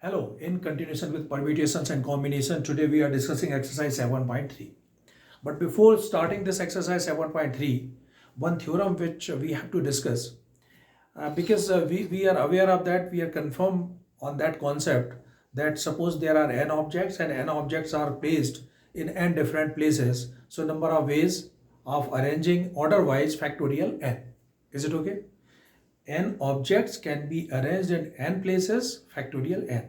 Hello, in continuation with permutations and combination, today we are discussing exercise 7.3. But before starting this exercise 7.3, one theorem which we have to discuss, because we are aware of that, we are confirmed on that concept that suppose there are n objects and n objects are placed in n different places, so number of ways of arranging order-wise factorial n. Is it okay? N objects can be arranged in n places, factorial n.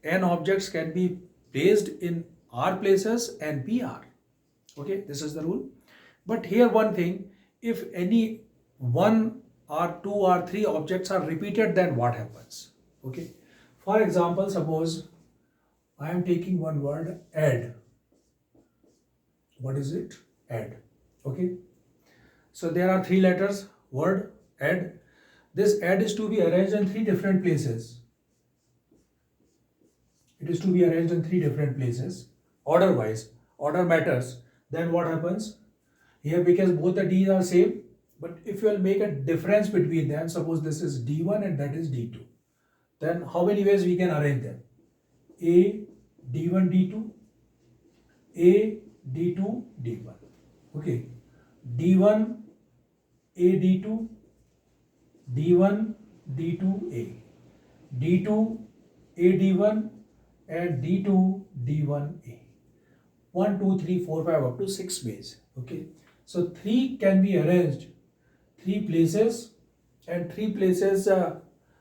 N objects can be placed in r places and pr. Okay, this is the rule. But here one thing, if any one or two or three objects are repeated, then what happens? Okay, for example, suppose I am taking one word add. What is it? Add. Okay, so there are three letters, word add. This add is to be arranged in three different places. It is to be arranged in three different places, order wise. Order matters. Then what happens? Here, because both the D's are same, but if you will make a difference between them, suppose this is D1 and that is D2, then how many ways we can arrange them? A, D1, D2, A, D2, D1. Okay. D1, A, D2, D1, D2, A, D2, A, D1, and D2, D1A. 1, 2, 3, 4, 5 up to 6 ways. Okay. So 3 can be arranged 3 places, and 3 places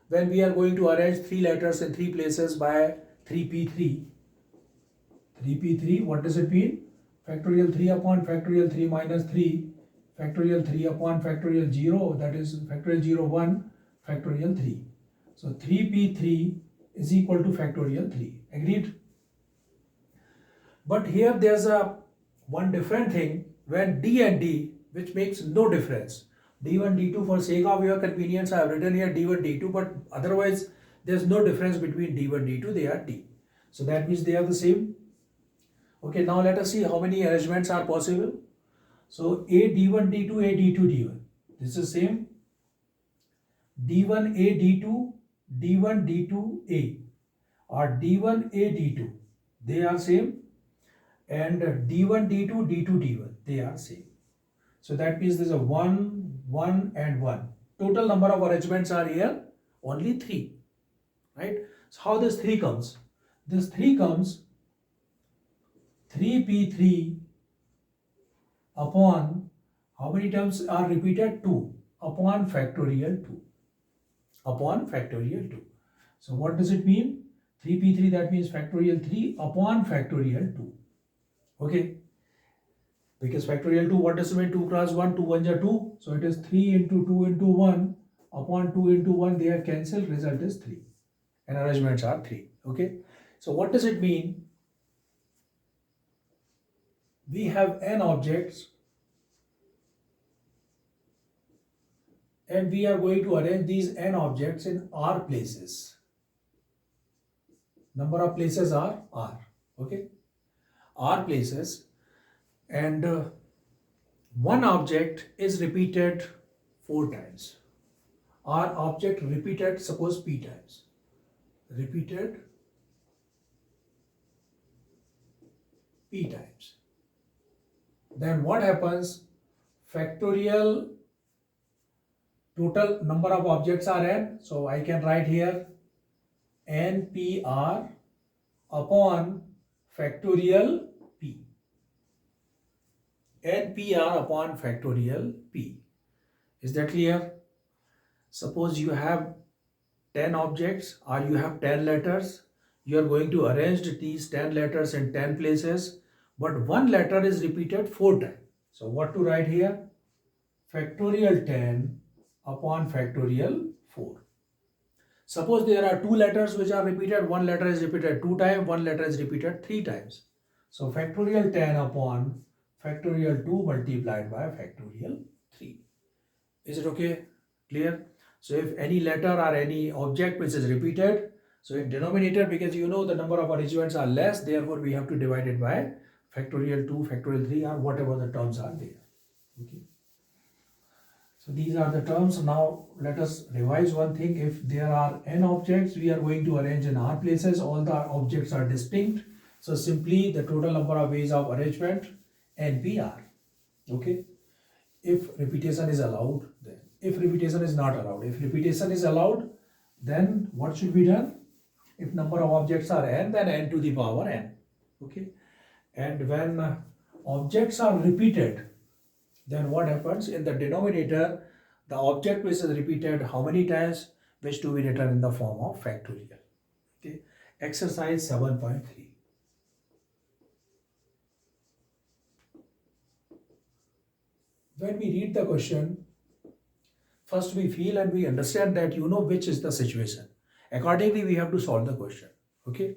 when we are going to arrange 3 letters in 3 places by 3p3. 3p3, what does it mean? Factorial 3 upon factorial 3 minus 3, factorial 3 upon factorial 0, that is factorial 0, 1, factorial 3. So 3p3 is equal to factorial 3. Agreed? But here there's a one different thing when D and D, which makes no difference. D1, D2, for sake of your convenience, I have written here D1, D2, but otherwise there's no difference between D1, D2, they are D. So that means they are the same. Okay, now let us see how many arrangements are possible. So A, D1, D2, A, D2, D1. This is same. D1, A, D2, D1, D2, A, or D1, A, D2. They are same. And D1, D2, D2, D1. They are same. So that means there's a 1, 1 and 1. Total number of arrangements are here only 3. Right? So how this 3 comes? This 3 comes 3p3 upon, how many terms are repeated? 2 upon factorial 2. Upon factorial 2. So what does it mean? 3p3, that means factorial 3 upon factorial 2. Okay. Because factorial 2, what does it mean? 2 cross 1, 2 1 are 2. So it is 3 into 2 into 1 upon 2 into 1. They are cancelled. Result is 3. And arrangements are 3. Okay. So what does it mean? We have n objects and we are going to arrange these n objects in r places. Number of places are r. Okay. R places, and one object is repeated 4 times. R object repeated, suppose p times. Repeated p times. Then what happens? Factorial total number of objects are n. So I can write here npr upon factorial p. npr upon factorial p. Is that clear? Suppose you have 10 objects or you have 10 letters. You are going to arrange these 10 letters in 10 places, but one letter is repeated 4 times. So what to write here? Factorial 10 upon factorial 4. Suppose there are 2 letters which are repeated, one letter is repeated 2 times, one letter is repeated 3 times. So factorial 10 upon factorial 2 multiplied by factorial 3. Is it okay? Clear? So if any letter or any object which is repeated, so in denominator, because you know the number of arrangements are less, therefore we have to divide it by factorial 2, factorial 3 or whatever the terms are there. Okay. So these are the terms. Now let us revise one thing. If there are n objects, we are going to arrange in r places. All the objects are distinct. So simply the total number of ways of arrangement NPR. Okay. If repetition is allowed, then if repetition is not allowed. If repetition is allowed, then what should be done? If number of objects are n, then n to the power n. Okay. And when objects are repeated, then what happens? In the denominator, the object which is repeated how many times, which to be written in the form of factorial. Okay. Exercise 7.3. When we read the question, first we feel and we understand that you know which is the situation. Accordingly, we have to solve the question. Okay.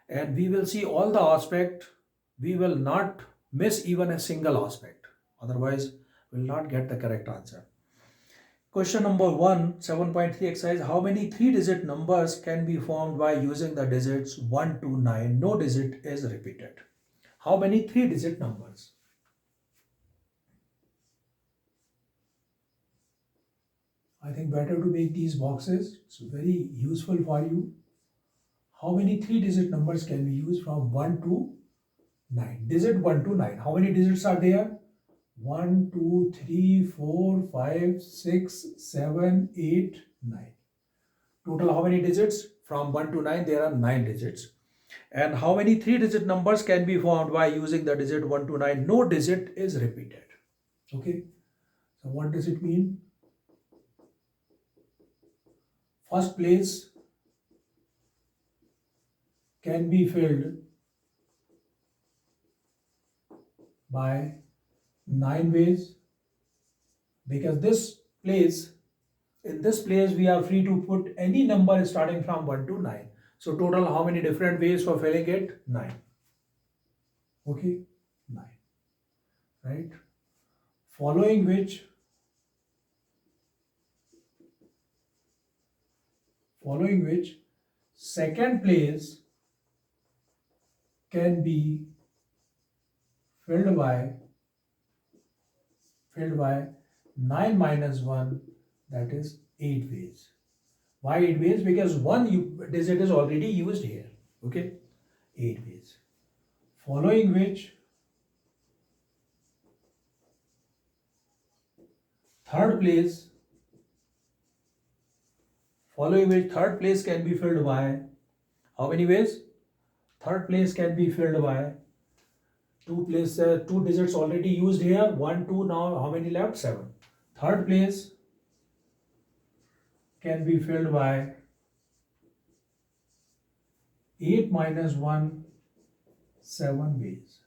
And we will see all the aspect. We will not miss even a single aspect. Otherwise, we will not get the correct answer. Question number 1, 7.3 exercise. How many 3-digit numbers can be formed by using the digits 1 to 9? No digit is repeated. How many 3-digit numbers? I think better to make these boxes. It's very useful for you. How many 3-digit numbers can be used from 1 to 9? Digit 1 to 9. How many digits are there? 1, 2, 3, 4, 5, 6, 7, 8, 9. Total how many digits? From 1 to 9 there are 9 digits. And how many 3-digit numbers can be formed by using the digit 1 to 9? No digit is repeated. Okay. So what does it mean? First place can be filled by 9 ways, because in this place we are free to put any number starting from 1 to 9. So total how many different ways for filling it? 9. Okay, 9. Right? Following which second place can be filled by 9 minus 1, that is 8 ways. Why 8 ways? Because one digit is already used here. Okay, 8 ways. Following which third place can be filled by how many ways? Third place can be filled by two digits already used here. 1, 2, now how many left? 7. Third place can be filled by 8 minus 1, 7 ways.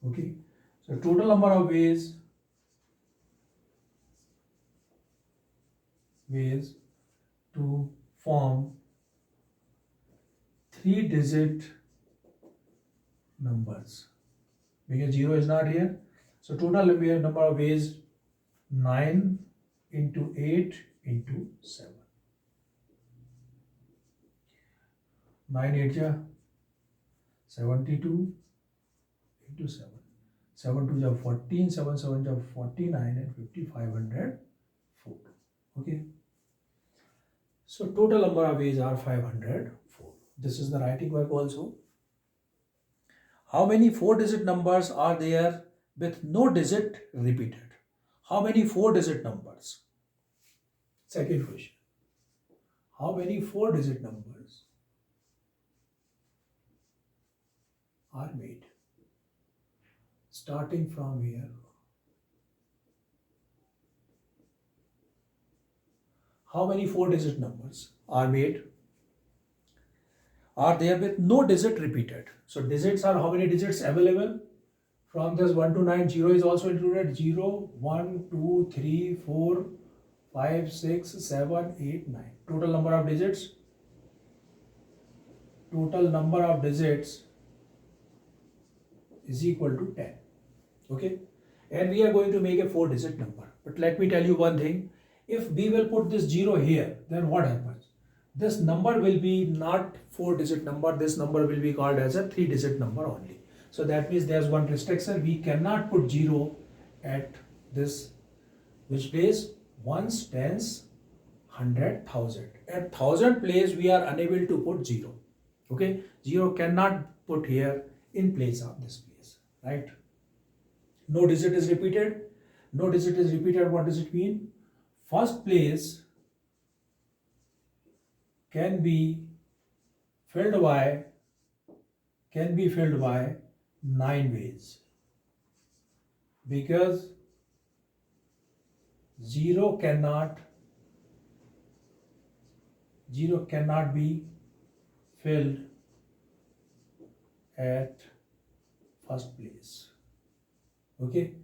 Okay. So total number of ways to form 3-digit numbers, because 0 is not here. So total number of ways 9 into 8 into 7. 9 8 ja 72 into 7. 7 2 ja 14, 7 7 ja 49 and 50 504. Okay. So total number of ways are 504. This is the writing work also. How many 4-digit numbers are there with no digit repeated? How many 4-digit numbers? Second question. How many 4-digit numbers are made? Starting from here. How many 4-digit numbers are made? Are there with no digit repeated? So digits are how many digits available? From this 1 to 9, 0 is also included. 0, 1, 2, 3, 4, 5, 6, 7, 8, 9. Total number of digits? Total number of digits is equal to 10. Okay. And we are going to make a 4-digit number. But let me tell you one thing. If we will put this 0 here, then what happens? This number will be not 4-digit number. This number will be called as a 3-digit number only. So that means there's one restriction. We cannot put 0 at this which place ones, tens, hundred, thousand. At thousand place we are unable to put zero. Okay, zero cannot put here in place of this place, right? No digit is repeated. No digit is repeated. What does it mean? First place can be filled by 9 ways, because zero cannot be filled at first place. Okay,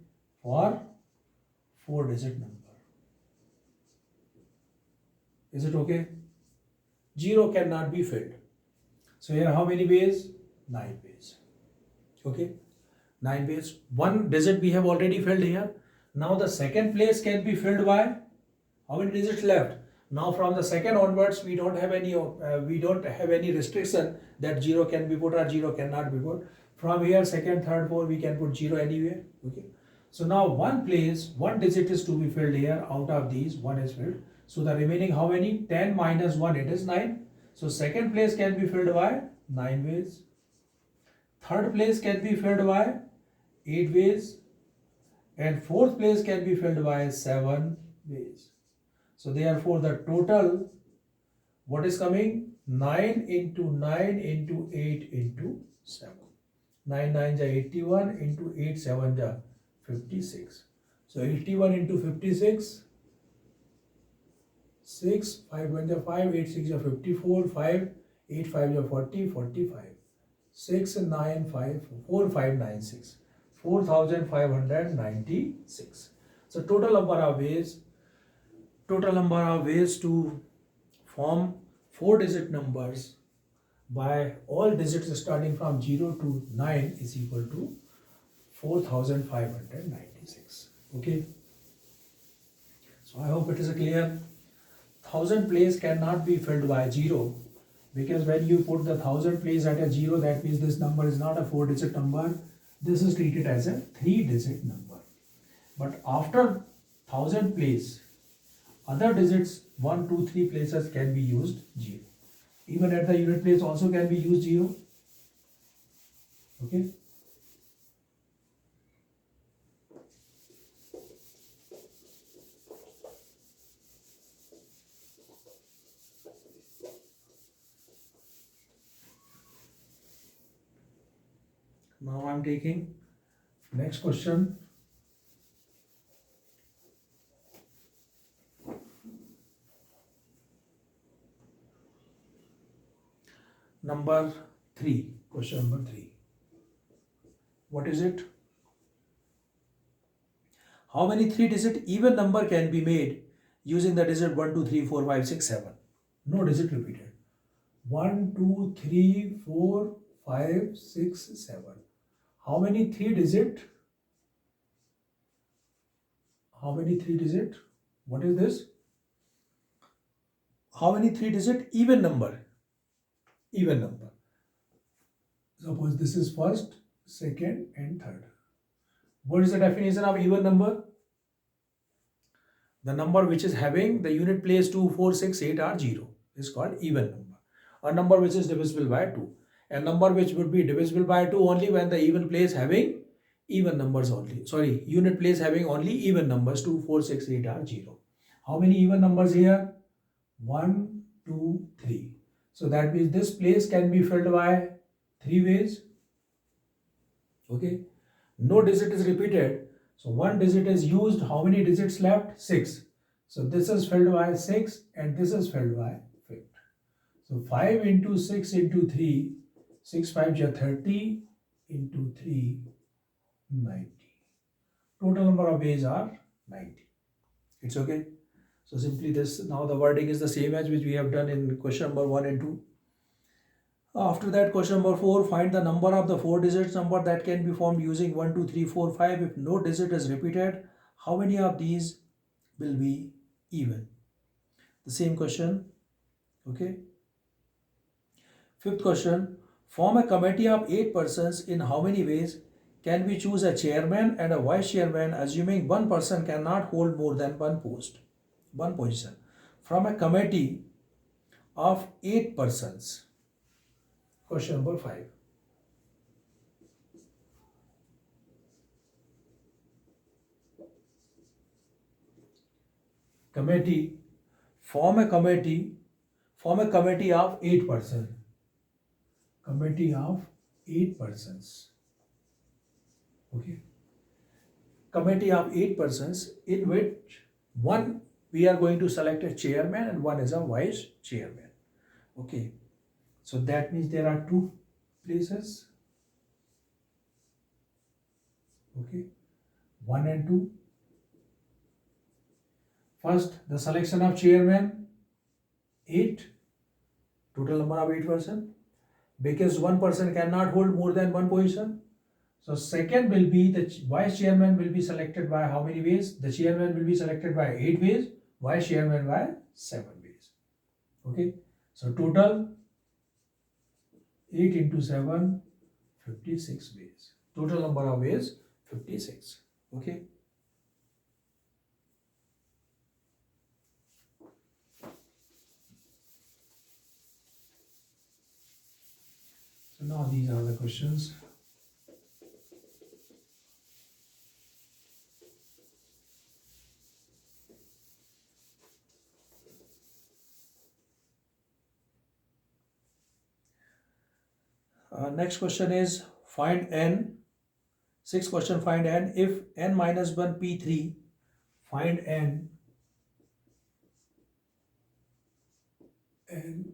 for 4-digit number. Is it okay? Zero cannot be filled. So here how many ways? 9 ways. Okay, 9 ways. One digit we have already filled here. Now the second place can be filled by how many digits left? Now from the second onwards we don't have any restriction that zero can be put or zero cannot be put. From here second, third, fourth we can put zero anywhere. Okay. So now one digit is to be filled here. Out of these, one is filled. So the remaining how many? 10 minus 1, it is 9. So second place can be filled by 9 ways. Third place can be filled by 8 ways. And fourth place can be filled by 7 ways. So therefore the total, what is coming? 9 into 9 into 8 into 7. 9 9 is 81 into 8 7 is 56. So 81 into 56, 6, 5 1 is 5, 8 6 is 54, 5, 8 5 is 40, 45. 6 9 5 4 5 9 6. 4596. So total number of ways to form 4-digit numbers by all digits starting from 0 to 9 is equal to 4596. Okay. So I hope it is clear. 1000 place cannot be filled by 0, because when you put the 1000 place at a 0, that means this number is not a 4-digit number. This is treated as a 3-digit number. But after 1000 place, other digits 1, 2, 3 places can be used 0. Even at the unit place also can be used 0. Okay. Now I am taking next question. Number 3. Question number 3. What is it? How many 3-digit even number can be made using the digit 1, 2, 3, 4, 5, 6, 7? No digit repeated. 1, 2, 3, 4, 5, 6, 7. How many 3-digit? How many 3-digit? What is this? How many 3-digit even number? Even number. Suppose this is first, second and third. What is the definition of even number? The number which is having the unit place 2, 4, 6, 8 are 0 is called even number. A number which is divisible by 2. A number which would be divisible by 2 only when the even place having even numbers only. Sorry, unit place having only even numbers 2, 4, 6, 8 are 0. How many even numbers here? 1, 2, 3. So that means this place can be filled by 3 ways. Okay. No digit is repeated. So one digit is used. How many digits left? 6. So this is filled by 6 and this is filled by 5. So 5 into 6 into 3. 6 5 is 30 into 3, 90. Total number of ways are 90. It's okay. So simply this, now the wording is the same as which we have done in question number 1 and 2. After that, question number 4, find the number of the 4-digit number that can be formed using 1, 2, 3, 4, 5. If no digit is repeated, how many of these will be even? The same question. Okay. 5th question, form a committee of 8 persons. In how many ways can we choose a chairman and a vice chairman, assuming one person cannot hold more than one post? one position from a committee of 8 persons. Question number 5. Committee, form a committee of 8 persons. Committee of 8 persons. Okay. Committee of 8 persons, in which one we are going to select a chairman and one is a vice chairman. Okay. So that means there are 2 places. Okay. 1 and 2. First, the selection of chairman, 8. Total number of 8 persons. Because one person cannot hold more than one position. So second will be the vice chairman will be selected by how many ways? The chairman will be selected by 8 ways, vice chairman by 7 ways. Okay. So total 8 into 7, 56 ways. Total number of ways 56. Okay. So now these are the questions. Next question is find n. 6th question, find n if n minus 1 p3. Find n and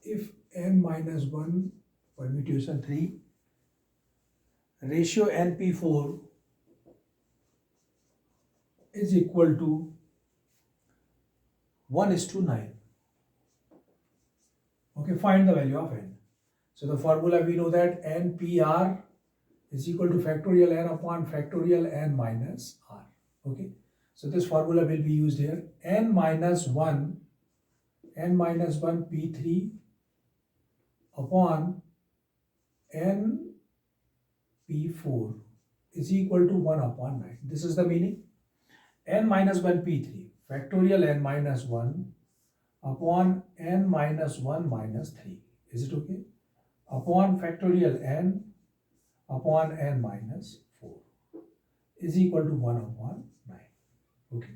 if n minus 1 permutation 3 ratio np4 is equal to 1:9. Okay, find the value of n. So the formula we know that npr is equal to factorial n upon factorial n minus r. Okay, so this formula will be used here. n minus 1 p3 upon n p4 is equal to 1 upon 9. This is the meaning. n minus 1 p3 factorial n minus 1 upon n minus 1 minus 3. Is it okay? Upon factorial n upon n minus 4 is equal to 1 upon 9. Okay.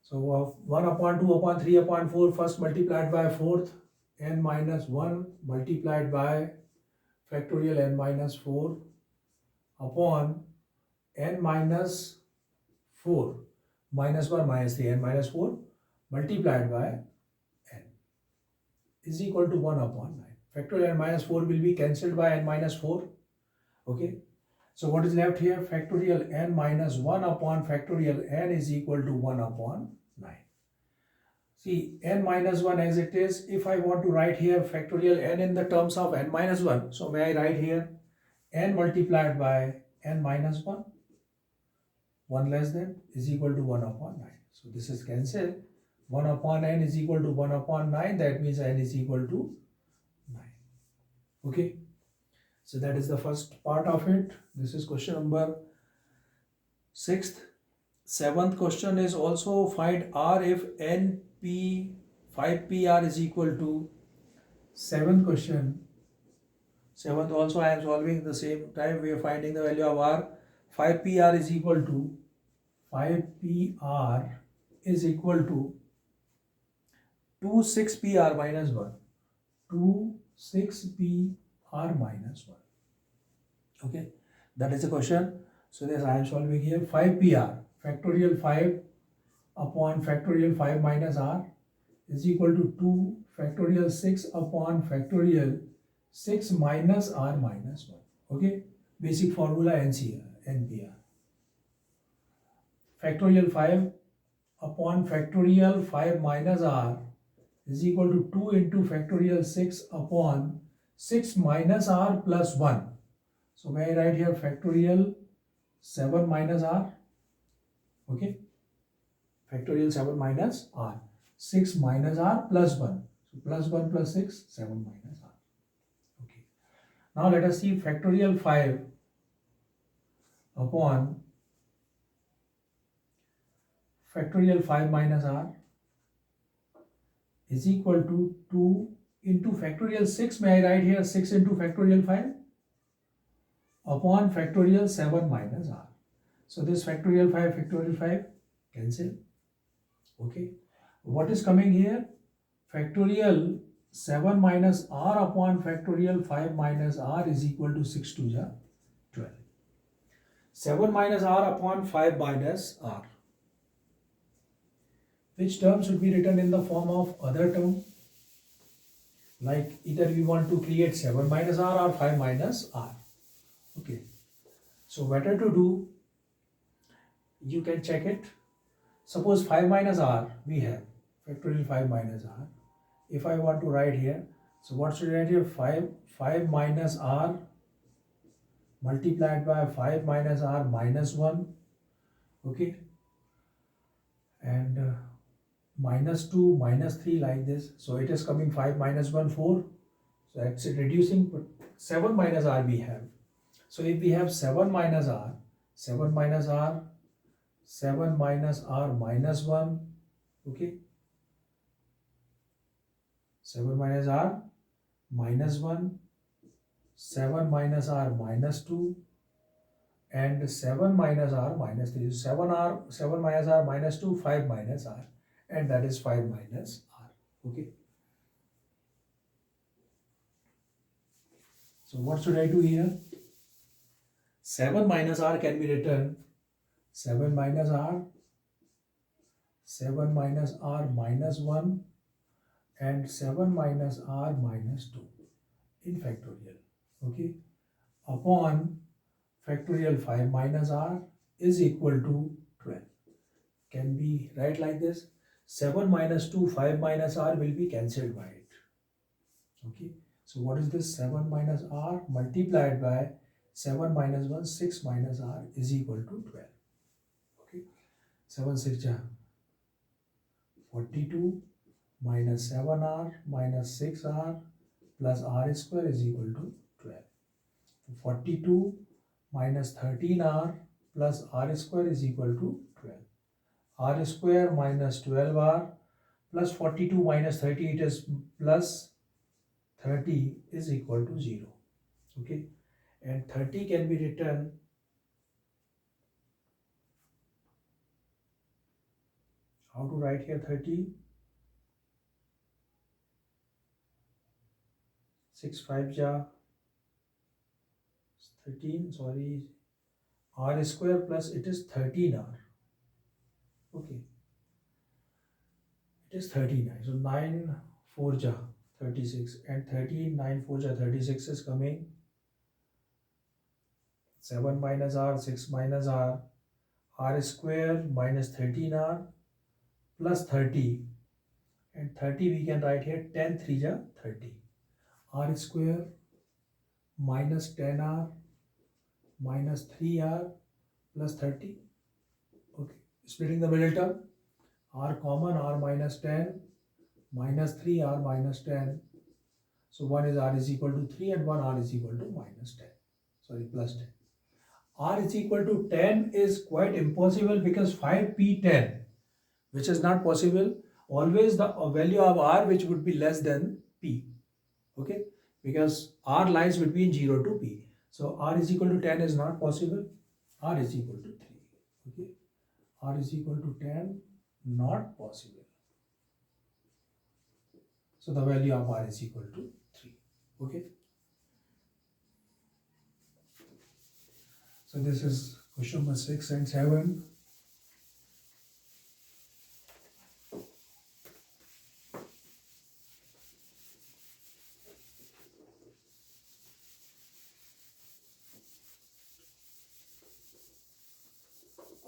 So 1 upon 2 upon 3 upon 4 first multiplied by 4th, n minus 1 multiplied by factorial n minus 4 upon n minus 4 minus 1 minus 3 n minus 4 multiplied by n is equal to 1 upon 9. Factorial n minus 4 will be cancelled by n minus 4. Okay. So what is left here? Factorial n minus 1 upon factorial n is equal to 1 upon 9. See, n minus 1 as it is. If I want to write here factorial n in the terms of n minus 1, so may I write here n multiplied by n minus 1, 1 less than, is equal to 1 upon 9. So this is cancelled. 1 upon n is equal to 1 upon 9. That means n is equal to 9. Okay. So that is the first part of it. This is question number 6th. 7th question is also find r if np 5pr is equal to. 7th question. 7th also I am solving the same time. We are finding the value of r. 5pr is equal to 5pr is equal to 2 6pr minus 1. 2 6pr minus 1. Okay, that is the question. So this I am solving here. 5pr factorial 5 upon factorial 5 minus r is equal to 2 factorial 6 upon factorial 6 minus r minus 1. Okay, basic formula npr. Factorial 5 upon factorial 5 minus r is equal to 2 into factorial 6 upon 6 minus r plus 1. So may I write here factorial 7 minus r. Okay, factorial 7 minus r. 6 minus r plus 1. So plus 1 plus 6, 7 minus r. Okay. Now let us see factorial 5 upon factorial 5 minus r is equal to 2 into factorial 6. May I write here 6 into factorial 5 upon factorial 7 minus r. So this factorial 5 cancel. Okay. What is coming here? Factorial 7 minus r upon factorial 5 minus r is equal to 6 to the 12. 7 minus r upon 5 minus r. Which term should be written in the form of other term? Like either we want to create 7 minus r or 5 minus r. Okay. So better to do, you can check it. Suppose 5 minus r we have factorial 5 minus r. If I want to write here, so what should I write here? 5 minus r multiplied by 5 minus r minus 1. Okay. And minus 2, minus 3 like this. So it is coming 5 minus 1, 4. So that's it reducing, but 7 minus r we have. So if we have 7 minus r, 7 minus r, 7 minus r minus 1, okay. 7 minus r minus 1, 7 minus r minus 2, and 7 minus r minus 3. So 7 minus r minus 2, 5 minus r, and that is 5 minus r. Okay. So what should I do here? 7 minus r can be written 7 minus r, 7 minus r minus 1, and 7 minus r minus 2 in factorial. Okay. Upon factorial 5 minus r is equal to 12. Can be write like this. 7 minus 2, 5 minus r will be cancelled by it. Okay. So what is this? 7 minus r multiplied by 7 minus 1, 6 minus r is equal to 12. Okay. 7 6 42 minus 7r minus 6r plus r square is equal to 12. 42 minus 13r plus r square is equal to 12. R square minus 12r plus 42 minus 30, it is plus 30 is equal to 0. Okay. And 30 can be written how to write here 30? 6 5 ja 13, sorry, r square plus it is 13r. Okay, it is 39. So 9 4 ja 36, and 13 9 4 ja 36 is coming 7 minus r, 6 minus r, r square minus 13r plus 30, and 30 we can write here 10 3 ja 30. R square minus 10r minus 3r plus 30. Okay, splitting the middle term, r common, r minus 10 minus 3 r minus 10. So one is r is equal to 3 and one r is equal to minus 10. Sorry, plus 10. R is equal to 10 is quite impossible because 5p10, which is not possible. Always the value of r which would be less than p. Okay, because r lies between 0 to p. So r is equal to 10 is not possible. R is equal to 3. Okay, r is equal to 10, not possible. So the value of r is equal to 3. Okay. So this is question number 6 and 7.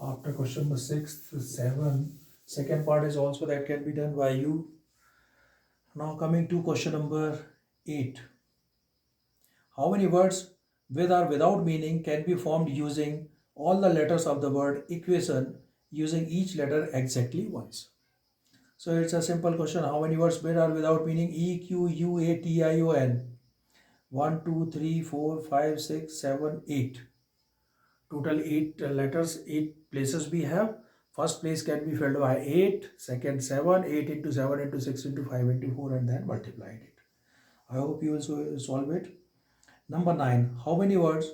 After question number 6, 7, second part is also that can be done by you. Now coming to question number 8. How many words with or without meaning can be formed using all the letters of the word equation using each letter exactly once? So it's a simple question. How many words with or without meaning? E, Q, U, A, T, I, O, N. 1, 2, 3, 4, 5, 6, 7, 8. Total 8 letters, 8 places we have. First place can be filled by 8, second 7, 8 into 7 into 6 into 5 into 4, and then multiplied it. I hope you will solve it. Number 9. How many words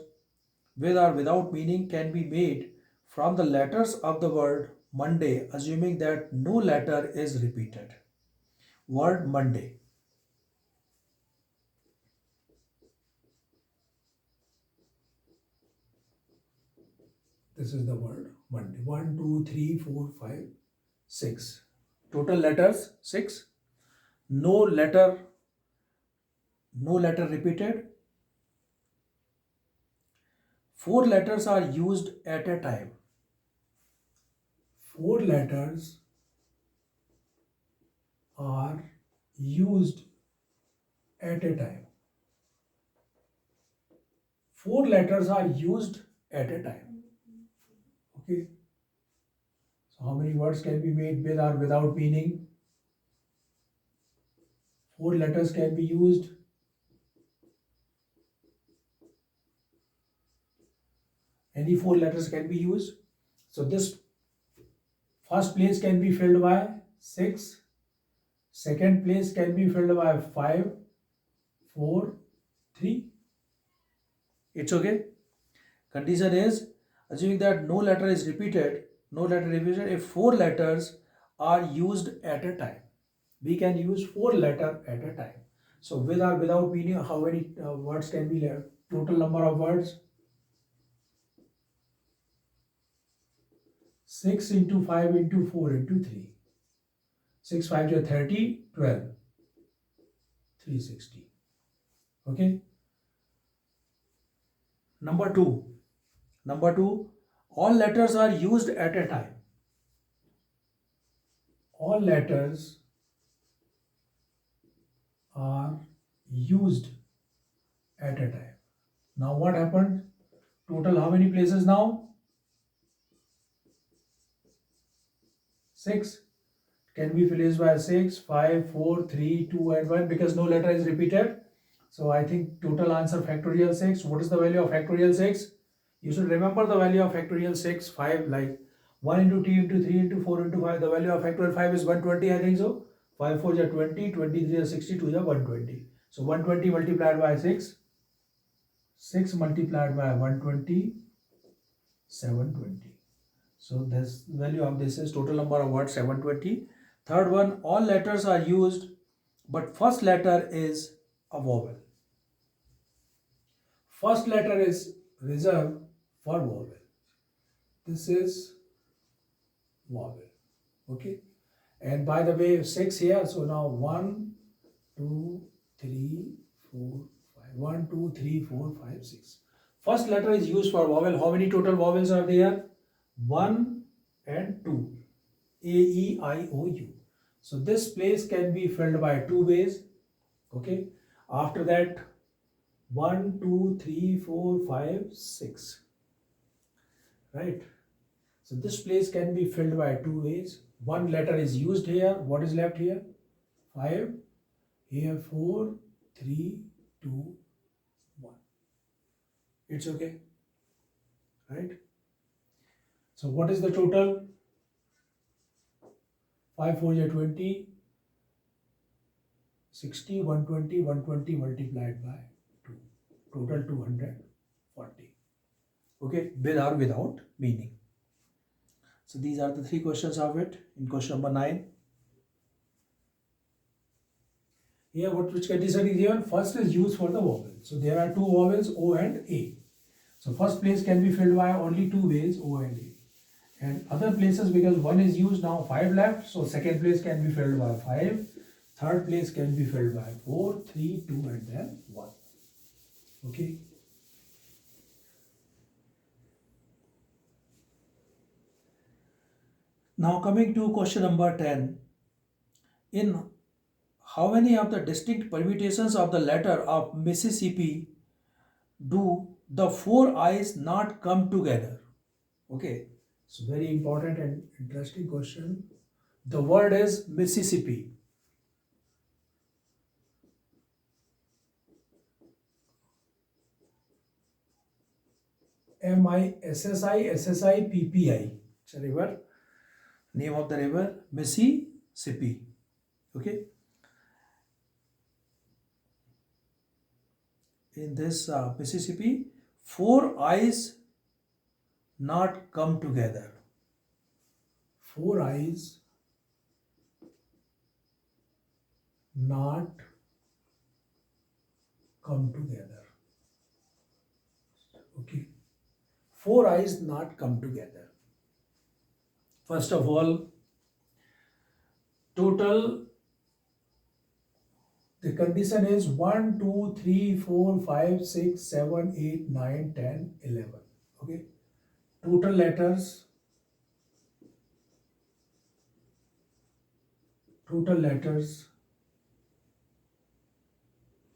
with or without meaning can be made from the letters of the word Monday, assuming that no letter is repeated? Word Monday. This is the word Monday. 1, 2, 3, 4, 5, 6. Total letters 6. No letter repeated. 4 letters are used at a time. 4 letters are used at a time. 4 letters are used at a time. Okay. So how many words can be made with or without meaning? 4 letters can be used. Any 4 letters can be used. So this first place can be filled by 6. Second place can be filled by 5, 4, 3. It's okay. Condition is, assuming that no letter is repeated, if 4 letters are used at a time. We can use 4 letters at a time. So with or without meaning, how many words can be left? Total number of words? 6 into 5 into 4 into 3. 6 5 is 30, 12. 360. Okay. Number 2. All letters are used at a time. All letters are used at a time. Now what happened? Total how many places now? 6. Can be replaced by 6, 5, 4, 3, 2 and 1 because no letter is repeated. So I think total answer factorial 6. What is the value of factorial 6? You should remember the value of factorial 6, 5, like 1 into 2 into 3 into 4 into 5. The value of factorial 5 is 120, I think so. 5 4 is 20, 23 is 62 is 120. So 120 multiplied by 6. 6 multiplied by 120, 720. So this value of this is total number of words 720. Third one, all letters are used, but first letter is a vowel. First letter is reserved for vowel. This is vowel. Okay. And by the way, 6 here. So now 1, 2, 3, 4, 5. 1, 2, 3, 4, 5, 6. First letter is used for vowel. How many total vowels are there? 1 and 2. A, E, I, O, U. So this place can be filled by 2 ways. Okay. After that, 1, 2, 3, 4, 5, 6. Right. So this place can be filled by 2 ways. One letter is used here. What is left here? 5. Here 4, 3, 2, 1. It's okay. Right. So what is the total? 5 4 is 20. 60, 120, 120 multiplied by 2. Total 240. Okay, with or without meaning. So these are the 3 questions of it. In question number 9. Here which condition is given? First is used for the vowel. So there are 2 vowels, O and A. So first place can be filled by only 2 ways, O and A. And other places, because 1 is used, now 5 left. So second place can be filled by 5. Third place can be filled by 4, 3, 2 and then 1. Okay. Now coming to question number 10. In how many of the distinct permutations of the letter of Mississippi do the 4 I's not come together? Okay. It's a very important and interesting question. The word is Mississippi. Mississippi. It's a river. Name of the river, Mississippi. Okay. In this Mississippi, four eyes not come together. Four eyes not come together. Okay. Four eyes not come together. First of all, total, the condition is 1, 2, 3, 4, 5, 6, 7, 8, 9, 10, 11. Okay. Total letters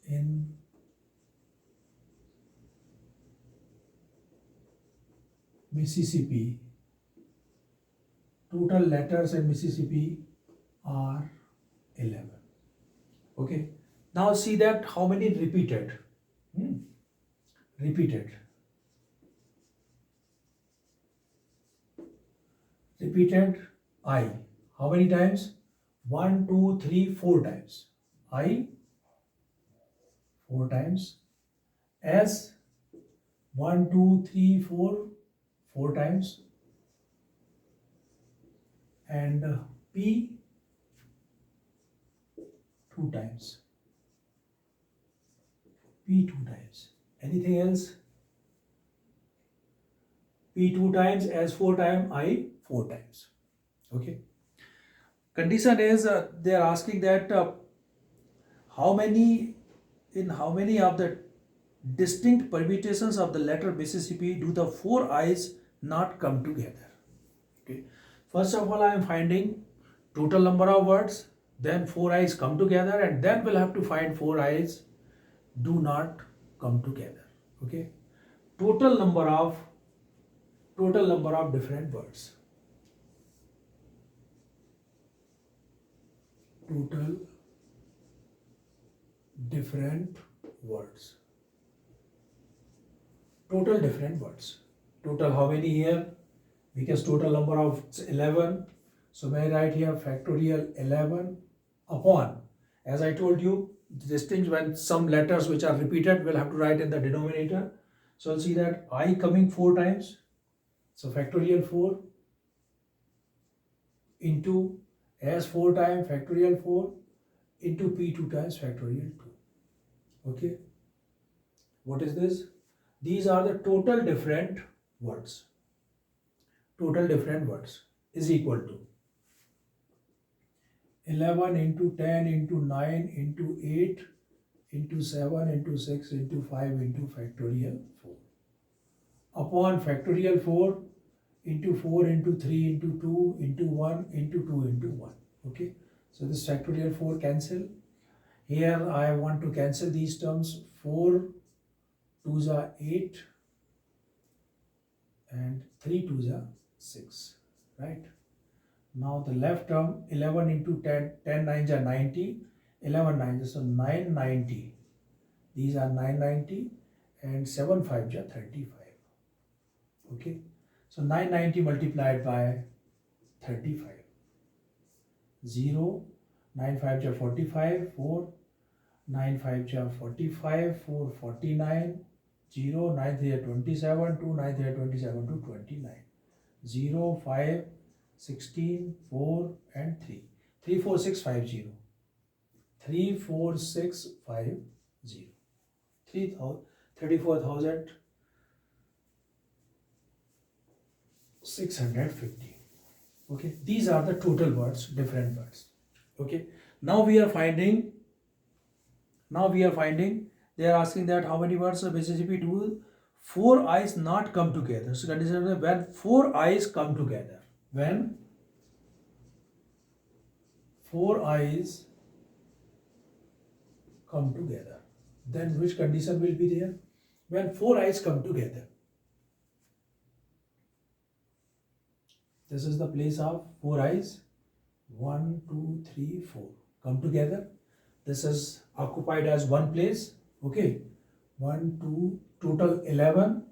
in Mississippi, total letters in Mississippi are 11. Okay. Now see that how many repeated. Repeated I. How many times? 1, 2, 3, 4 times. I 4 times. S 1, 2, 3, 4 4 times. And P 2 times. P 2 times. Anything else? P 2 times, S 4 times, I 4 times. Okay. Condition is they are asking that how many of the distinct permutations of the letter Mississippi do the four eyes not come together. Okay. First of all, I am finding total number of words, then four eyes come together, and then we'll have to find four eyes do not come together. Okay. Total number of different words. Total different words. Total how many here? Because total number of 11. So may I write here factorial 11 upon. As I told you, this thing when some letters which are repeated, we'll have to write in the denominator. So I'll see that I coming 4 times. So factorial 4 into S 4 times factorial 4 into P 2 times factorial 2. Okay. What is this? These are the total different words. Total different words is equal to 11 into 10 into 9 into 8 into 7 into 6 into 5 into factorial 4 upon factorial 4 into 4 into 3 into 2 into 1 into 2 into 1. Okay. So this factorial 4 cancel. Here I want to cancel these terms. 4 2s are 8 and 3 2s are 6. Right. Now the left term 11 into 10, 10 9s are 90, 11 9s, so 990. These are 990 and 7 5s are 35. Okay. So 990 multiplied by 35. 0, 9 5s are 45, 4, 9 5s are 45, 4 49, 0, 9 3 are 27, 2 9 3 are 27 to 29. 0, 5, 16, 4 and 3. 3 4 6 5 0. 3 4 6 5 0. 34,650. Okay. These are the total words, different words. Okay. Now we are finding, they are asking that how many words of Mississippi do four eyes not come together. So condition is when four eyes come together. When four eyes come together, then which condition will be there? When four eyes come together. This is the place of four eyes. 1, 2, 3, 4 come together. This is occupied as one place. Okay. 1, 2, total 11.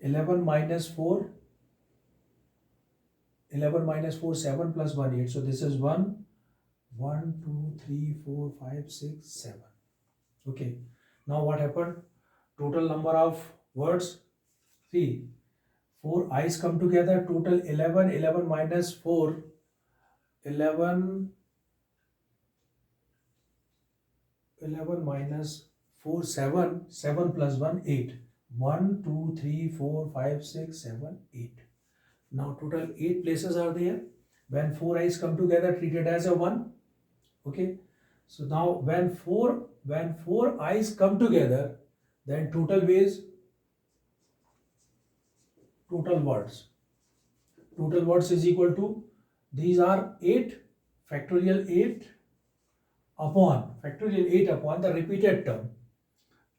11 minus 4. 11 minus 4, 7 plus 1, 8. So this is 1, 1, 2, 3, 4, 5, 6, 7. Okay. Now what happened? Total number of words. See, 4 i's come together. Total 11. 11 minus 4. 11 minus 4, 7. 7 plus 1, 8. 1, 2, 3, 4, 5, 6, 7, 8. Now total 8 places are there. When 4 i's come together, treated as a 1. Okay. So now when four i's come together, then total ways, total words. Total words is equal to, these are 8 factorial 8 upon the repeated term,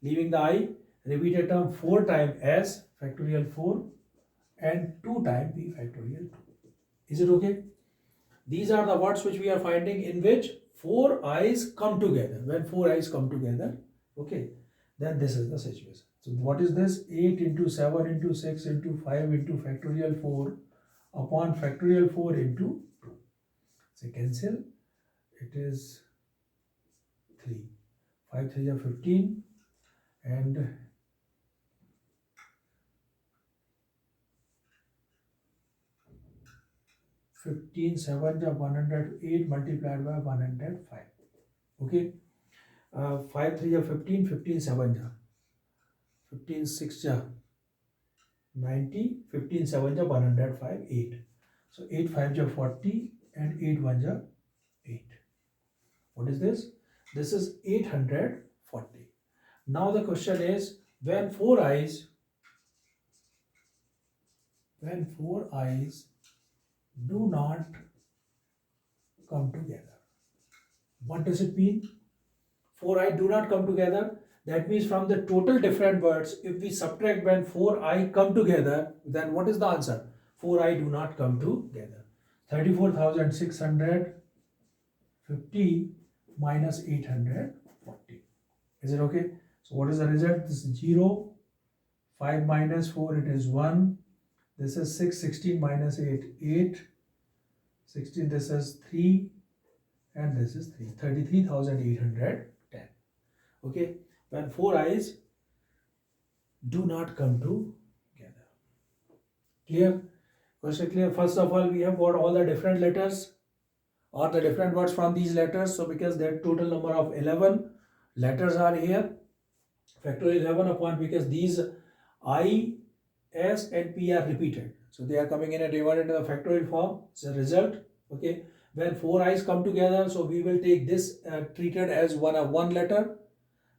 leaving the I, repeated term 4 times s factorial 4 and 2 times p factorial 2. Is it okay? These are the words which we are finding in which 4 i's come together. When 4 i's come together, okay, then this is the situation. So what is this? 8 into 7 into 6 into 5 into factorial 4 upon factorial 4 into 2. So cancel. It is 3. 5 3 are 15 and 15 7 are 108 multiplied by 105. Okay. 5 3 are 15, 15 7 are 15 6 are 90, 15 7 are 105, 8. So 8 5 are 40 and 8 1 are 8. What is this? This is 840. Now the question is, when 4 i's do not come together. What does it mean? 4 i do not come together. That means from the total different words, if we subtract when 4 i come together, then what is the answer? 4 i do not come together. 34,650 minus 840. Is it okay? So what is the result? This is 0. 5 minus 4, it is 1. This is 6. 16 minus 8, 8. 16, this is 3. And this is 3. 33,810. Okay. When 4 i's do not come together. Clear? Question clear? First of all, we have got all the different letters or the different words from these letters. So because their total number of 11 letters are here, factorial 11 upon, because these I, S and P are repeated. So they are coming in and divided into the factorial form. It's a result. Okay. When 4 i's come together, so we will take this treated as one letter,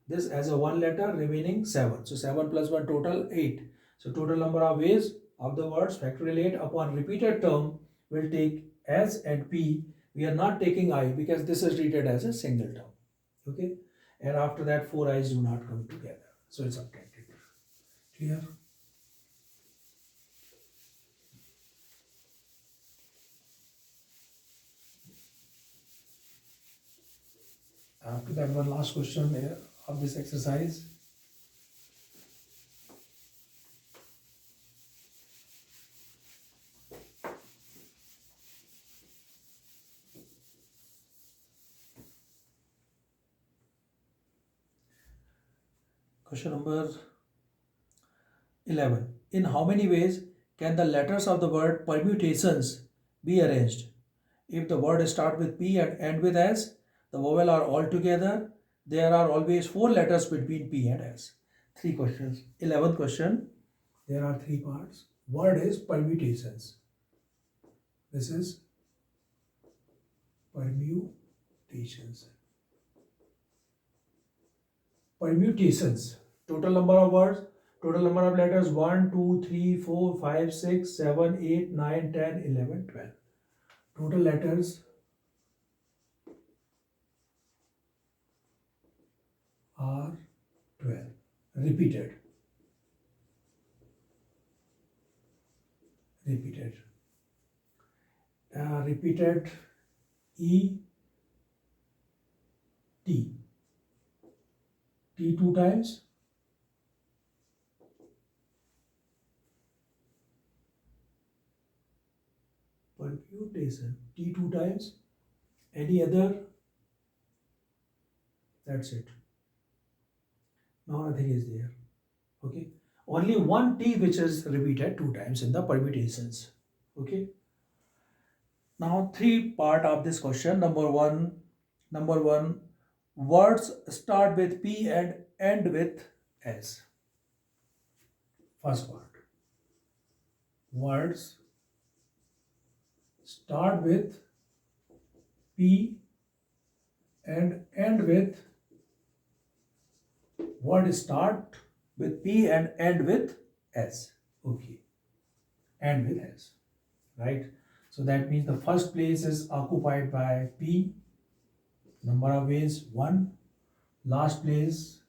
this as a 1 letter, remaining 7. So 7 plus 1 total 8. So total number of ways of the words factorial 8 upon repeated term will take S and P. We are not taking I because this is treated as a single term. Okay. And after that 4 i's do not come together. So it's subtracted. Clear? After that, one last question of this exercise. Question number 11. In how many ways can the letters of the word permutations be arranged? If the word start with P and end with S, the vowel are all together. There are always 4 letters between P and S. 3 questions. 11th question. There are 3 parts. Word is permutations. This is permutations. Permutations. Total number of words. Total number of letters 1, 2, 3, 4, 5, 6, 7, 8, 9, 10, 11, 12. Total letters are 12. Repeated. Repeated E, T. T 2 times. permutation. T 2 times. Any other? That's it. Now nothing is there. Okay. Only one T which is repeated 2 times in the permutations. Okay. Now three part of this question. Number one, words start with P and end with S. First part. Words start with P and end with, word start with P and end with S. Okay. End with S. Right. So that means the first place is occupied by P. Number of ways 1. Last place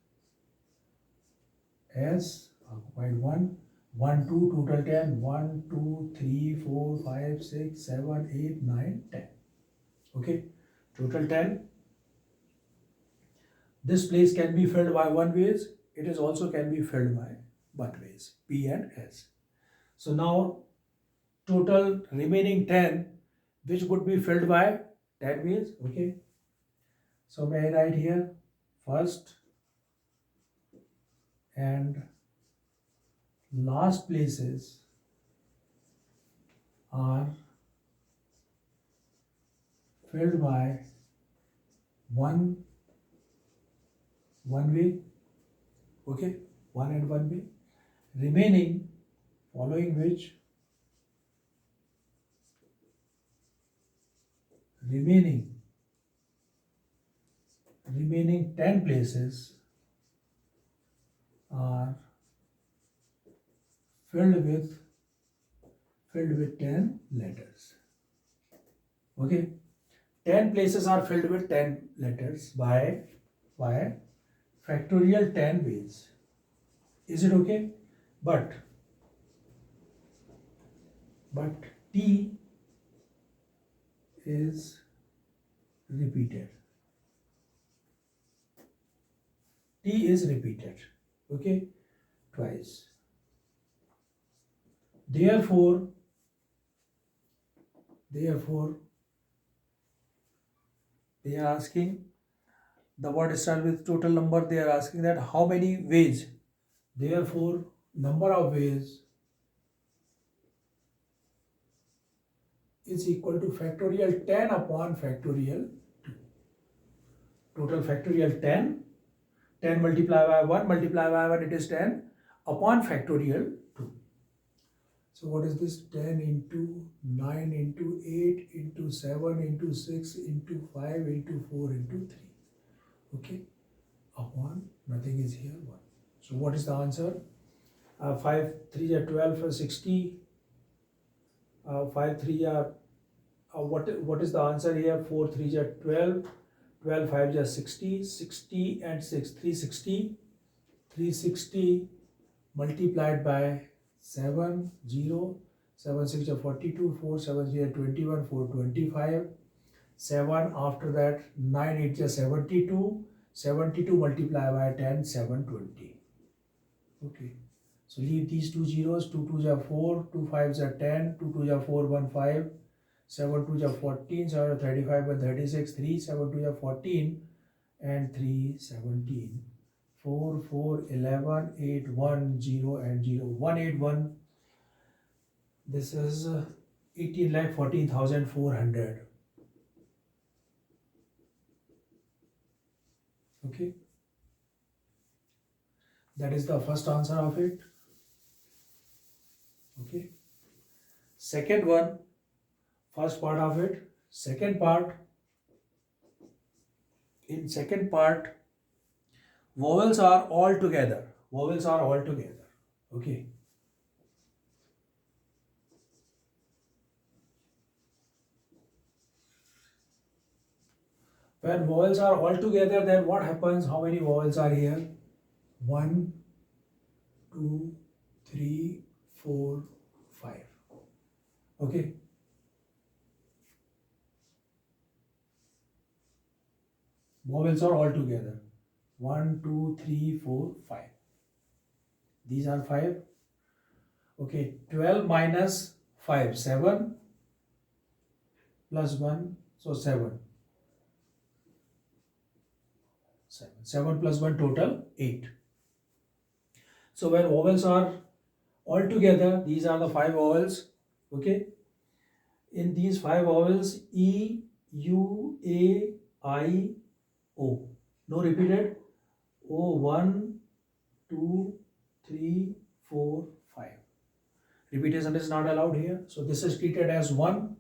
S occupied 1. 1, 2, total 10. 1, 2, 3, 4, 5, 6, 7, 8, 9, 10. Okay. Total 10. This place can be filled by one ways. It is also can be filled by one ways. P and S. So now total remaining 10 which would be filled by 10 ways. Okay. So may I write here first and last places are filled by one way. Okay. One and one way. Remaining, following which remaining 10 places are filled with 10 letters. Okay. 10 places are filled with 10 letters by factorial 10 ways. Is it okay? But T is repeated. T is repeated. Okay, twice. Therefore, they are asking the word start with total number. They are asking that how many ways. Therefore, number of ways is equal to factorial 10 upon factorial 2. Total factorial 10. 10 multiplied by 1 multiplied by 1, it is 10 upon factorial 2. So what is this? 10 into 9 into 8 into 7 into 6 into 5 into 4 into 3. Okay. Upon, nothing is here, 1. So what is the answer? 5 3 are 12, 60. 5 3 are, what is the answer here? 4 3 are 12. 12 5 is 60. 60 and 6, 360. 360 multiplied by 7, 0. 7 6 are 42. 4 7 0 21. 4 25. 7 after that 9 8 is 72. 72 multiplied by 10, 720. Okay. So leave these two zeros. 2 2s are 4. 2 5s are 10. 2 2s are 4 1 5. 7 2s are 14. 7 are 35 and 36. 3 7 2s are 14 and 3 17. 4 4 11 8 1 0 and 0 181. This is 18,14,400. Okay. That is the first answer of it. Okay. Second one, first part of it. Second part. In second part, vowels are all together. Vowels are all together. Okay. When vowels are all together, then what happens? How many vowels are here? 1, 2, 3, 4, 5. Okay. Vowels are all together. 1, 2, 3, 4, 5. These are 5. Okay. 12 minus 5, 7. plus 1, so 7. 7 plus 1 total 8. So when vowels are all together, these are the 5 vowels. Okay. In these 5 vowels, E, U, A, I, O. No repeated. O, 1, 2, 3, 4, 5. Repetition is not allowed here. So this is treated as 1.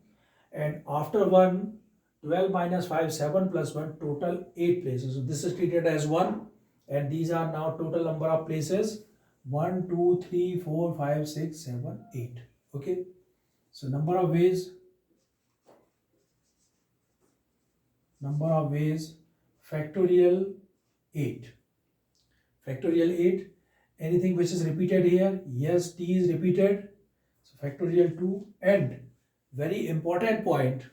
And after 1, 12 minus 5, 7 plus 1, total 8 places. So this is treated as 1. And these are now total number of places. 1, 2, 3, 4, 5, 6, 7, 8. Okay. So number of ways, factorial 8. Factorial 8. Anything which is repeated here? Yes, T is repeated. So factorial 2. And very important point,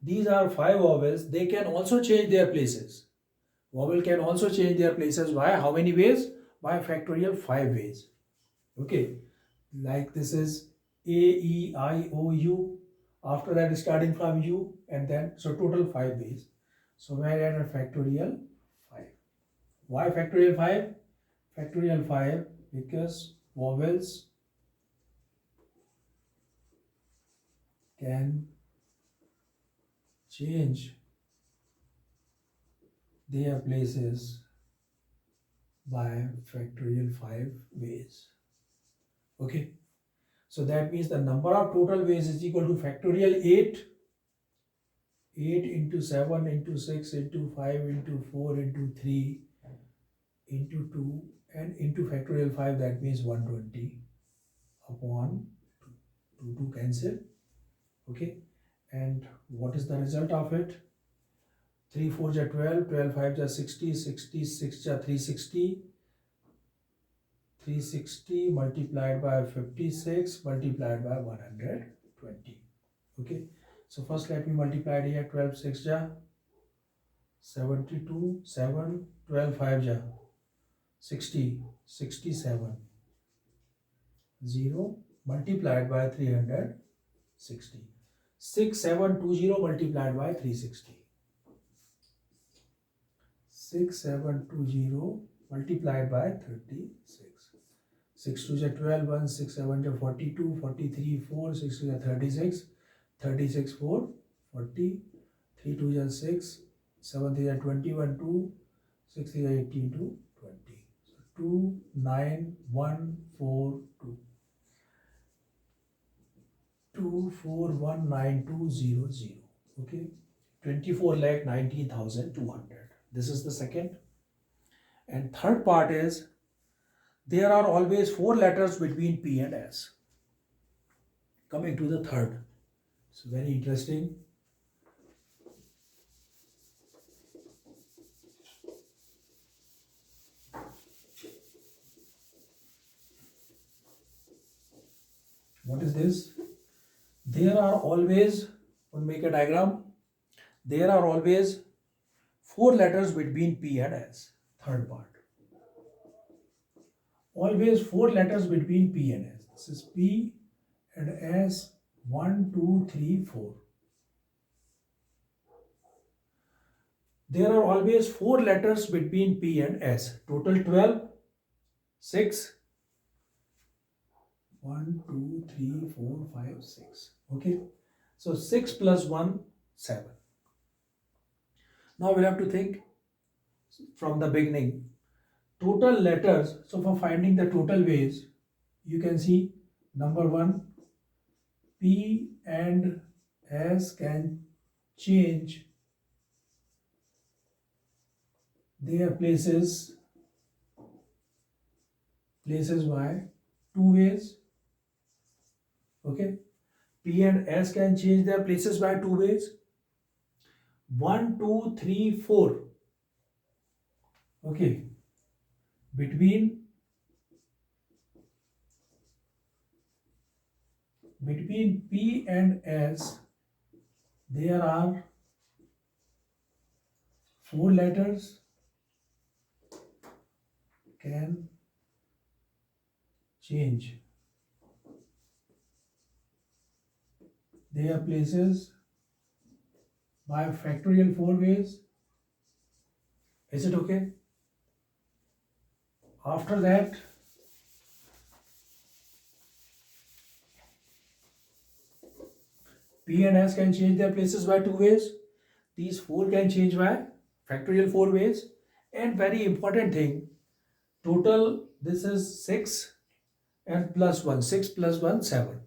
these are 5 vowels. They can also change their places. Vowel can also change their places. By how many ways? By factorial 5 ways. Okay. Like this is A, E, I, O, U. After that, starting from U, and then, so total 5 ways. So we are at a factorial 5. Why factorial 5? Factorial 5 because vowels can change their places by factorial 5 ways. Okay. So that means the number of total ways is equal to factorial 8. 8 into 7 into 6 into 5 into 4 into 3 into 2 and into factorial 5, that means 120 upon 2. 2 cancel. Okay. And what is the result of it? 3 4 are 12, 12 5 are 60, 60 6 are 360. 360 multiplied by 56 multiplied by 120. Okay. So first let me multiply it here. 12 6 ja 72, 7, 12 5 ja 60, 67, 0 multiplied by 360. 6720 multiplied by 360. 6720 multiplied by 36. 6 2 is 12, 1, 6 7 is 42, 43, 4, 6 is 36, 36 4, 40, 3 2 is 6, 7 3 is 21, 2, 6 3 is 18 to 20. So 2, 9, 1, 4, 2. 2 4 1 9 2 0 0. Okay. 24,19,200. This is the second. And third part is there are always 4 letters between P and S. Coming to the third. It's very interesting. What is this? There are always, we'll make a diagram. There are always 4 letters between P and S. Third part. Always 4 letters between P and S. This is P and S. 1, 2, 3, 4. There are always 4 letters between P and S. Total 12. 6. 1, 2, 3, 4, 5, 6. Okay. So 6 plus 1, 7. Now we'll have to think from the beginning. Total letters. So for finding the total ways, you can see number 1, P and S can change their places by 2 ways. Okay. P and S can change their places by 2 ways. 1, 2, 3, 4. Okay. Between P and S, there are 4 letters can change their places by factorial 4 ways. Is it okay? After that, P and S can change their places by 2 ways. These 4 can change by factorial 4 ways. And very important thing, total this is 6 and plus 1. 6 plus 1, 7.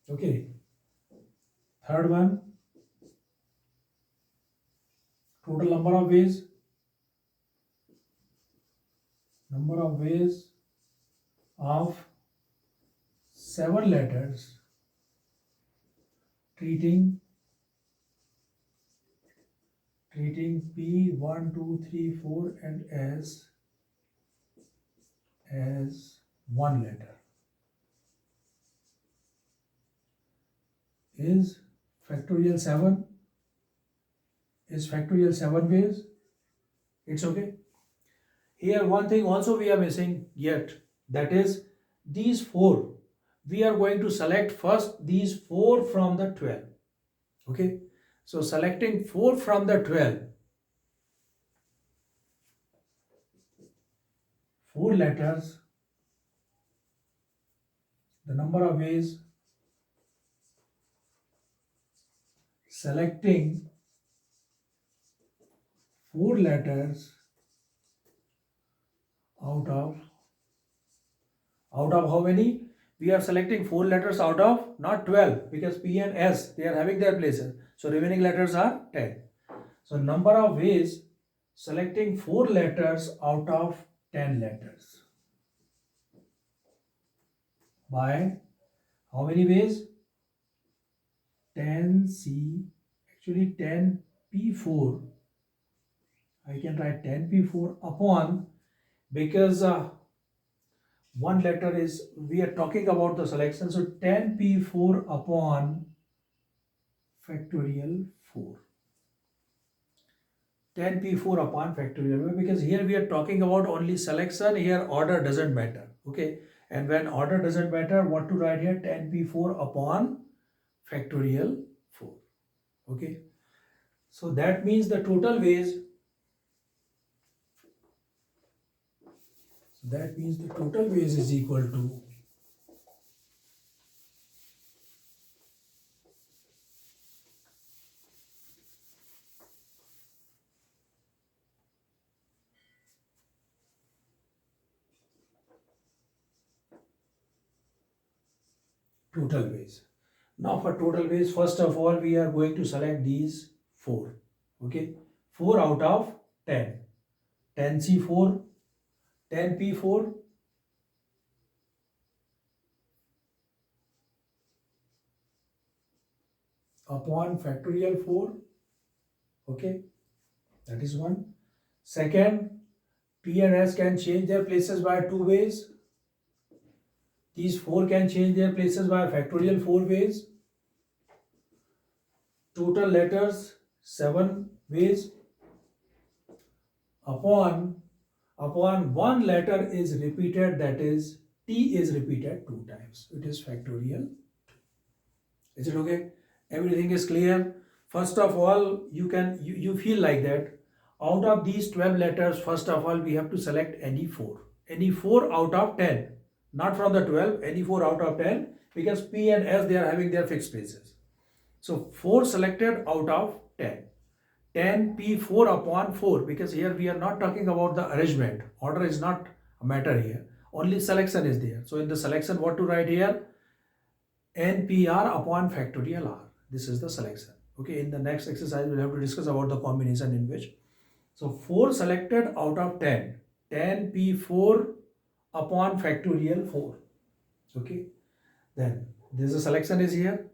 Okay. Third one, total number of ways. Number of ways of 7 letters treating P 1, 2, 3, 4 and S as one letter is factorial 7. Is factorial 7 ways. It's okay. Here one thing also we are missing yet, that is these 4. We are going to select first these 4 from the 12. Okay. So selecting 4 from the 12, 4 letters, the number of ways selecting 4 letters out of how many? We are selecting 4 letters out of not 12, because P and S, they are having their places. So remaining letters are 10. So number of ways selecting 4 letters out of 10 letters. By how many ways? 10C, actually 10P4. I can write 10P4 upon, because one letter is, we are talking about the selection, so 10P4 upon factorial 4. 10P4 upon factorial 4, because here we are talking about only selection, here order doesn't matter. Okay, and when order doesn't matter, what to write here? 10P4 upon factorial 4. Okay, so that means the total ways, is equal to total ways. Now for total ways, first of all, we are going to select these 4. Okay, 4 out of 10. 10C4, 10P4, upon factorial 4. Okay, that is one. Second, P and S can change their places by 2 ways. These 4 can change their places by factorial 4 ways. Total letters 7 ways. Upon one letter is repeated, that is T is repeated 2 times. It is factorial 2. Is it okay? Everything is clear. First of all, you feel like that out of these 12 letters, first of all we have to select any 4. Any 4 out of 10. Not from the 12, any 4 out of 10, because P and S, they are having their fixed places. So 4 selected out of 10. 10P4 upon 4, because here we are not talking about the arrangement. Order is not a matter here. Only selection is there. So in the selection, what to write here? NPR upon factorial R. This is the selection. Okay, in the next exercise, we'll have to discuss about the combination in which. So 4 selected out of 10. 10P4 upon factorial 4. Okay, then this is selection is here.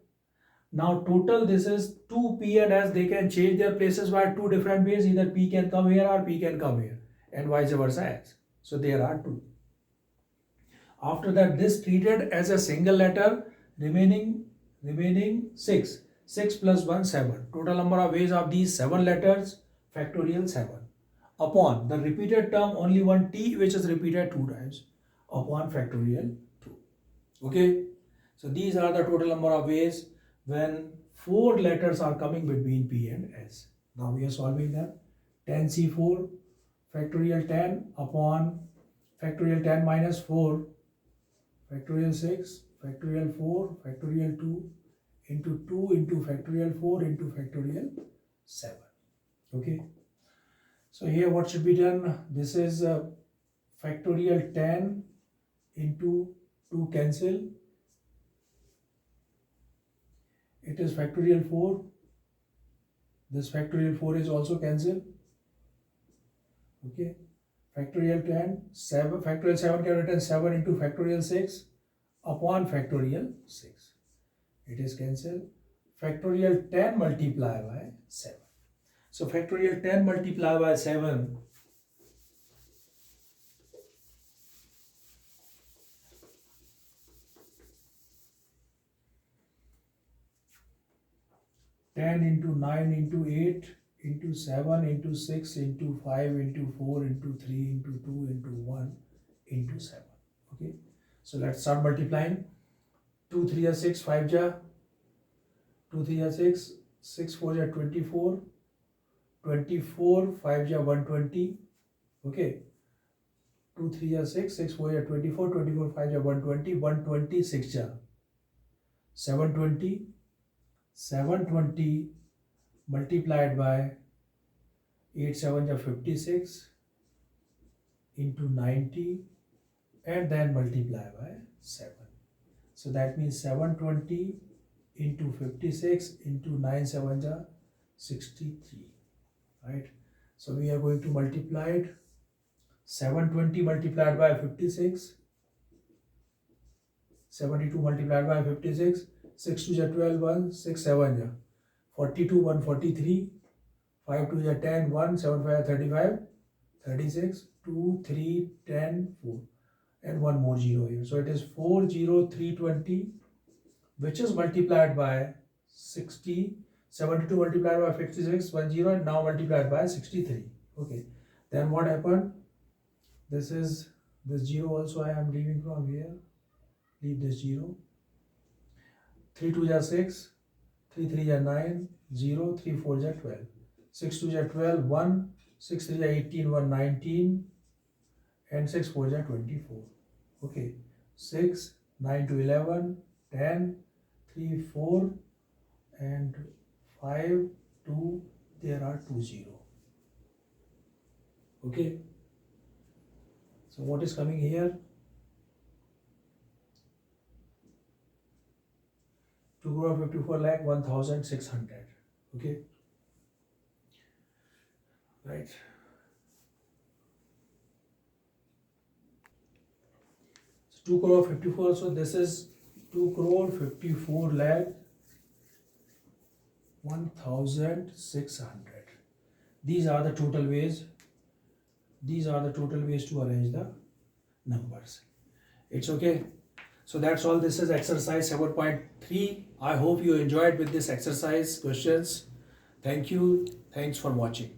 Now total, this is 2P and S, they can change their places by 2 different ways. Either P can come here or P can come here, and vice versa S. So there are 2. After that, this treated as a single letter, remaining 6. 6 plus 1, 7. Total number of ways of these 7 letters, factorial 7. Upon the repeated term, only one T, which is repeated 2 times, upon factorial 2. Okay, so these are the total number of ways when 4 letters are coming between P and S. Now we are solving them. 10C4 factorial 10 upon factorial 10 minus 4 factorial 6 factorial 4 factorial 2 into 2 into factorial 4 into factorial 7. Okay. So here what should be done? This is factorial 10 into 2 cancel. It is factorial 4. This factorial 4 is also cancel. Okay. Factorial 10, 7, factorial 7 can written 7 into factorial 6 upon factorial 6. It is cancelled. Factorial 10 multiplied by 7. So factorial 10 multiplied by 7 10 into 9 into 8 into 7 into 6 into 5 into 4 into 3 into 2 into 1 into 7. Okay. So let's start multiplying. 2 3 are 6, 5 ja, 2 3 are 6, 6 4 ja 24, 24 5 ja 120. Okay. 2 3 are 6, 6 4 ja 24, 24 5 ja 120, 120 6 ja 720. 720 multiplied by 8 7 ja 56 into 90 and then multiply by 7. So that means 720 into 56 into 9 7 ja 63. Right. So we are going to multiply it. 720 multiplied by 56. 72 multiplied by 56. 6 2 ja 12, 1, 6 7 ja 42, 1 43, 5 2 ja 10, 1, 7 5 35, 36, 2 3 10 4 and one more 0 here. So it is 40320 which is multiplied by 60, 72 multiplied by 56, 10 and now multiplied by 63. Okay. Then what happened? This 0 also I am leaving from here. Leave this 0. 3 2 ja 6, 3 3 ja 9, 0, 3 4 ja 12, 6 2 ja 12, 1, 6 3 ja 18, 1 19 and 6 4 ja 24. Okay, 6, 9 to 11, 10, 3 4 and 5, 2, there are 2 0. Okay, so what is coming here? 2,54,01,600. Okay, right. So 2,54,00,000. So this is 2,54,01,600. These are the total ways. These are the total ways to arrange the numbers. It's okay. So that's all. This is exercise 7.3. I hope you enjoyed with this exercise questions. Thank you. Thanks for watching.